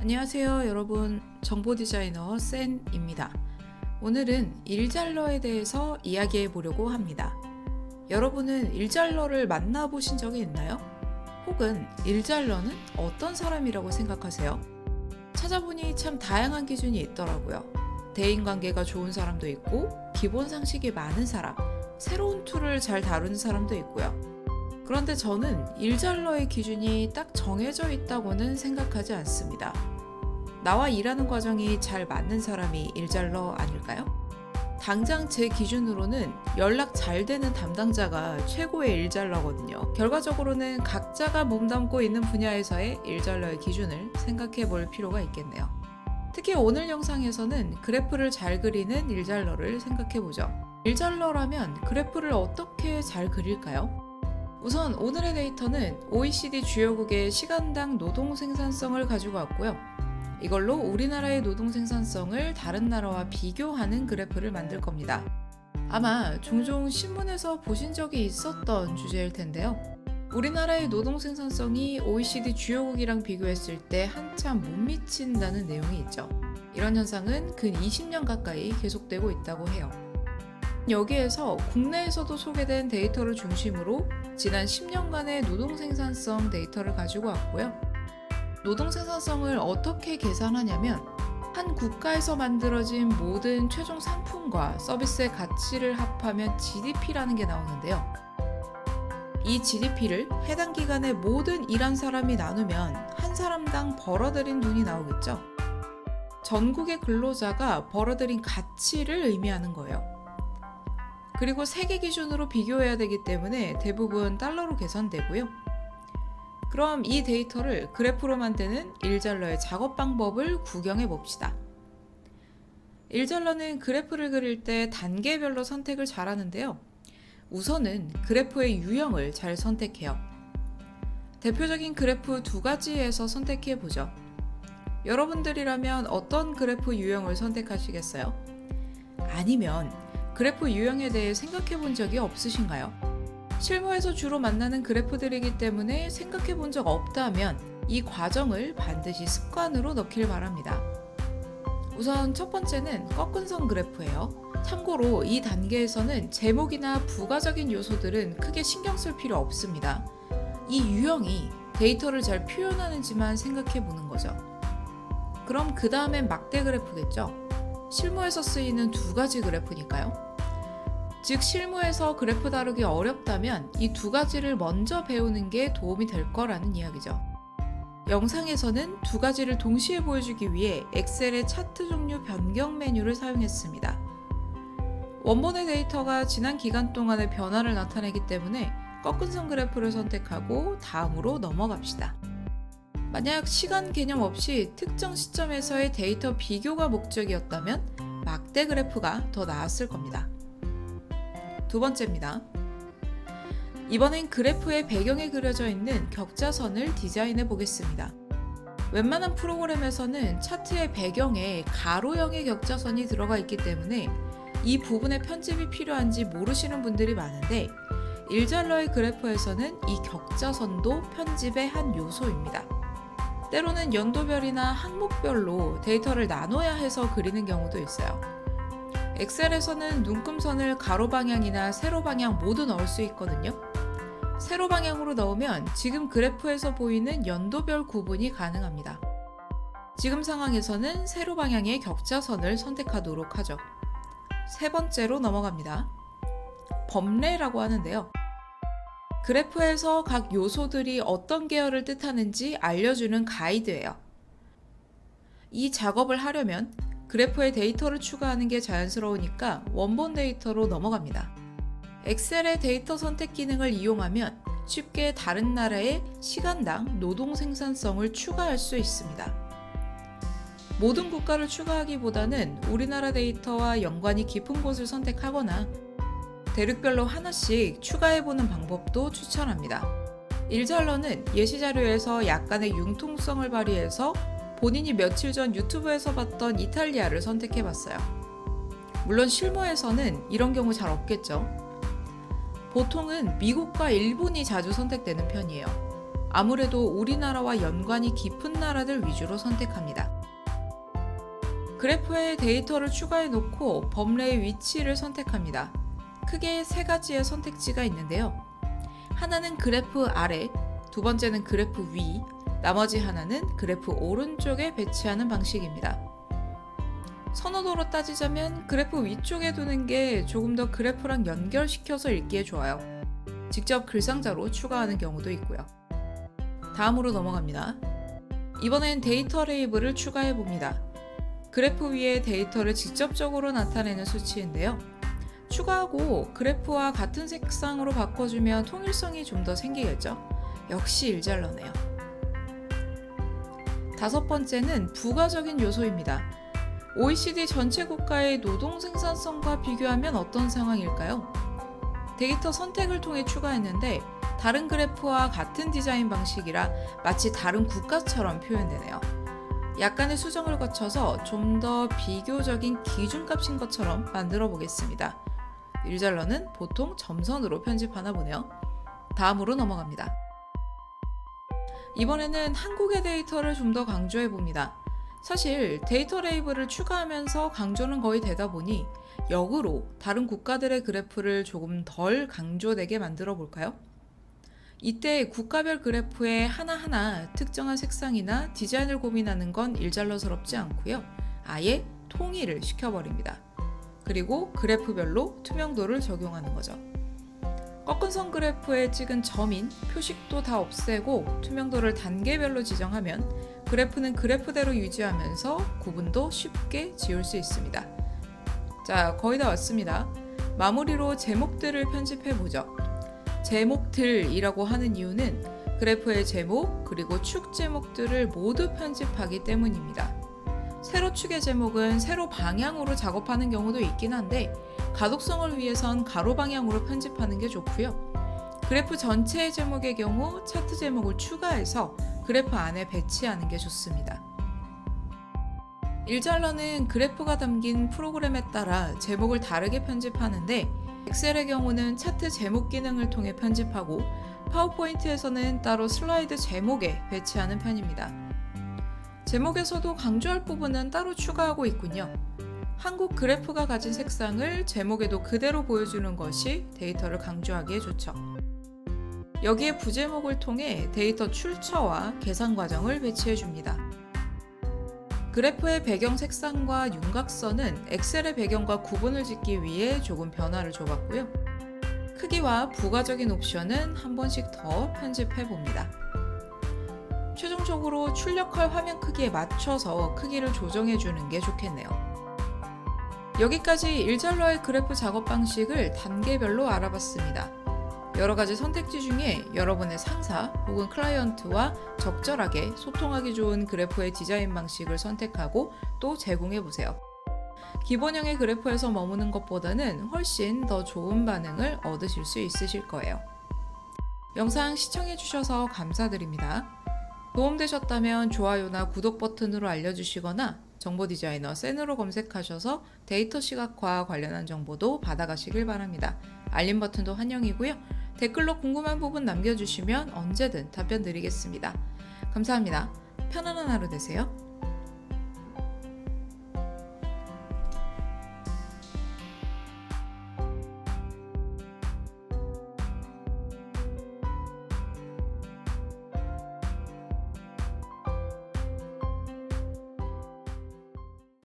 안녕하세요 여러분, 정보 디자이너 센입니다. 오늘은 일잘러에 대해서 이야기해 보려고 합니다. 여러분은 일잘러를 만나보신 적이 있나요? 혹은 일잘러는 어떤 사람이라고 생각하세요? 찾아보니 참 다양한 기준이 있더라고요. 대인관계가 좋은 사람도 있고, 기본 상식이 많은 사람, 새로운 툴을 잘 다루는 사람도 있고요. 그런데 저는 일잘러의 기준이 딱 정해져 있다고는 생각하지 않습니다. 나와 일하는 과정이 잘 맞는 사람이 일잘러 아닐까요? 당장 제 기준으로는 연락 잘 되는 담당자가 최고의 일잘러거든요. 결과적으로는 각자가 몸담고 있는 분야에서의 일잘러의 기준을 생각해 볼 필요가 있겠네요. 특히 오늘 영상에서는 그래프를 잘 그리는 일잘러를 생각해 보죠. 일잘러라면 그래프를 어떻게 잘 그릴까요? 우선 오늘의 데이터는 OECD 주요국의 시간당 노동 생산성을 가지고 왔고요. 이걸로 우리나라의 노동 생산성을 다른 나라와 비교하는 그래프를 만들 겁니다. 아마 종종 신문에서 보신 적이 있었던 주제일 텐데요. 우리나라의 노동 생산성이 OECD 주요국이랑 비교했을 때 한참 못 미친다는 내용이 있죠. 이런 현상은 근 20년 가까이 계속되고 있다고 해요. 여기에서 국내에서도 소개된 데이터를 중심으로 지난 10년간의 노동 생산성 데이터를 가지고 왔고요. 노동 생산성을 어떻게 계산하냐면 한 국가에서 만들어진 모든 최종 상품과 서비스의 가치를 합하면 GDP라는 게 나오는데요. 이 GDP를 해당 기간의 모든 일한 사람이 나누면 한 사람당 벌어들인 돈이 나오겠죠. 전국의 근로자가 벌어들인 가치를 의미하는 거예요. 그리고 세계 기준으로 비교해야 되기 때문에 대부분 달러로 계산되고요. 그럼 이 데이터를 그래프로 만드는 일잘러의 작업 방법을 구경해 봅시다. 일잘러는 그래프를 그릴 때 단계별로 선택을 잘 하는데요. 우선은 그래프의 유형을 잘 선택해요. 대표적인 그래프 두 가지에서 선택해 보죠. 여러분들이라면 어떤 그래프 유형을 선택하시겠어요? 아니면 그래프 유형에 대해 생각해 본 적이 없으신가요? 실무에서 주로 만나는 그래프들이기 때문에 생각해 본 적 없다면 이 과정을 반드시 습관으로 넣길 바랍니다. 우선 첫 번째는 꺾은 선 그래프예요. 참고로 이 단계에서는 제목이나 부가적인 요소들은 크게 신경 쓸 필요 없습니다. 이 유형이 데이터를 잘 표현하는지만 생각해 보는 거죠. 그럼 그 다음엔 막대 그래프겠죠. 실무에서 쓰이는 두 가지 그래프니까요. 즉 실무에서 그래프 다루기 어렵다면 이 두 가지를 먼저 배우는 게 도움이 될 거라는 이야기죠. 영상에서는 두 가지를 동시에 보여주기 위해 엑셀의 차트 종류 변경 메뉴를 사용했습니다. 원본의 데이터가 지난 기간 동안의 변화를 나타내기 때문에 꺾은 선 그래프를 선택하고 다음으로 넘어갑시다. 만약 시간 개념 없이 특정 시점에서의 데이터 비교가 목적이었다면 막대 그래프가 더 나았을 겁니다. 두 번째입니다. 이번엔 그래프의 배경에 그려져 있는 격자선을 디자인해 보겠습니다. 웬만한 프로그램에서는 차트의 배경에 가로형의 격자선이 들어가 있기 때문에 이 부분의 편집이 필요한지 모르시는 분들이 많은데 일잘러의 그래프에서는 이 격자선도 편집의 한 요소입니다. 때로는 연도별이나 항목별로 데이터를 나눠야 해서 그리는 경우도 있어요. 엑셀에서는 눈금선을 가로 방향이나 세로 방향 모두 넣을 수 있거든요. 세로 방향으로 넣으면 지금 그래프에서 보이는 연도별 구분이 가능합니다. 지금 상황에서는 세로 방향의 격자선을 선택하도록 하죠. 세 번째로 넘어갑니다. 범례라고 하는데요. 그래프에서 각 요소들이 어떤 계열을 뜻하는지 알려주는 가이드예요. 이 작업을 하려면 그래프에 데이터를 추가하는 게 자연스러우니까 원본 데이터로 넘어갑니다. 엑셀의 데이터 선택 기능을 이용하면 쉽게 다른 나라의 시간당 노동 생산성을 추가할 수 있습니다. 모든 국가를 추가하기보다는 우리나라 데이터와 연관이 깊은 곳을 선택하거나 대륙별로 하나씩 추가해보는 방법도 추천합니다. 일잘러는 예시자료에서 약간의 융통성을 발휘해서 본인이 며칠 전 유튜브에서 봤던 이탈리아를 선택해봤어요. 물론 실무에서는 이런 경우 잘 없겠죠. 보통은 미국과 일본이 자주 선택되는 편이에요. 아무래도 우리나라와 연관이 깊은 나라들 위주로 선택합니다. 그래프에 데이터를 추가해 놓고 범례의 위치를 선택합니다. 크게 세 가지의 선택지가 있는데요. 하나는 그래프 아래, 두 번째는 그래프 위, 나머지 하나는 그래프 오른쪽에 배치하는 방식입니다. 선호도로 따지자면 그래프 위쪽에 두는 게 조금 더 그래프랑 연결시켜서 읽기에 좋아요. 직접 글상자로 추가하는 경우도 있고요. 다음으로 넘어갑니다. 이번엔 데이터 레이블을 추가해 봅니다. 그래프 위에 데이터를 직접적으로 나타내는 수치인데요. 추가하고 그래프와 같은 색상으로 바꿔주면 통일성이 좀 더 생기겠죠? 역시 일잘러네요. 다섯 번째는 부가적인 요소입니다. OECD 전체 국가의 노동 생산성과 비교하면 어떤 상황일까요? 데이터 선택을 통해 추가했는데 다른 그래프와 같은 디자인 방식이라 마치 다른 국가처럼 표현되네요. 약간의 수정을 거쳐서 좀 더 비교적인 기준값인 것처럼 만들어 보겠습니다. 일잘러는 보통 점선으로 편집하나 보네요. 다음으로 넘어갑니다. 이번에는 한국의 데이터를 좀 더 강조해 봅니다. 사실 데이터 레이블을 추가하면서 강조는 거의 되다 보니 역으로 다른 국가들의 그래프를 조금 덜 강조되게 만들어 볼까요? 이때 국가별 그래프에 하나하나 특정한 색상이나 디자인을 고민하는 건 일잘러스럽지 않고요. 아예 통일을 시켜버립니다. 그리고 그래프별로 투명도를 적용하는 거죠. 꺾은 선 그래프에 찍은 점인, 표식도 다 없애고 투명도를 단계별로 지정하면 그래프는 그래프대로 유지하면서 구분도 쉽게 지울 수 있습니다. 자, 거의 다 왔습니다. 마무리로 제목들을 편집해보죠. 제목들이라고 하는 이유는 그래프의 제목 그리고 축 제목들을 모두 편집하기 때문입니다. 세로 축의 제목은 세로 방향으로 작업하는 경우도 있긴 한데 가독성을 위해선 가로 방향으로 편집하는 게 좋고요. 그래프 전체의 제목의 경우 차트 제목을 추가해서 그래프 안에 배치하는 게 좋습니다. 일잘러는 그래프가 담긴 프로그램에 따라 제목을 다르게 편집하는데 엑셀의 경우는 차트 제목 기능을 통해 편집하고 파워포인트에서는 따로 슬라이드 제목에 배치하는 편입니다. 제목에서도 강조할 부분은 따로 추가하고 있군요. 한국 그래프가 가진 색상을 제목에도 그대로 보여주는 것이 데이터를 강조하기에 좋죠. 여기에 부제목을 통해 데이터 출처와 계산 과정을 배치해 줍니다. 그래프의 배경 색상과 윤곽선은 엑셀의 배경과 구분을 짓기 위해 조금 변화를 줘봤고요. 크기와 부가적인 옵션은 한 번씩 더 편집해 봅니다. 최종적으로 출력할 화면 크기에 맞춰서 크기를 조정해 주는 게 좋겠네요. 여기까지 일잘러의 그래프 작업 방식을 단계별로 알아봤습니다. 여러 가지 선택지 중에 여러분의 상사 혹은 클라이언트와 적절하게 소통하기 좋은 그래프의 디자인 방식을 선택하고 또 제공해 보세요. 기본형의 그래프에서 머무는 것보다는 훨씬 더 좋은 반응을 얻으실 수 있으실 거예요. 영상 시청해 주셔서 감사드립니다. 도움되셨다면 좋아요나 구독 버튼으로 알려주시거나 정보 디자이너 센으로 검색하셔서 데이터 시각화 관련한 정보도 받아가시길 바랍니다. 알림 버튼도 환영이고요. 댓글로 궁금한 부분 남겨주시면 언제든 답변 드리겠습니다. 감사합니다. 편안한 하루 되세요.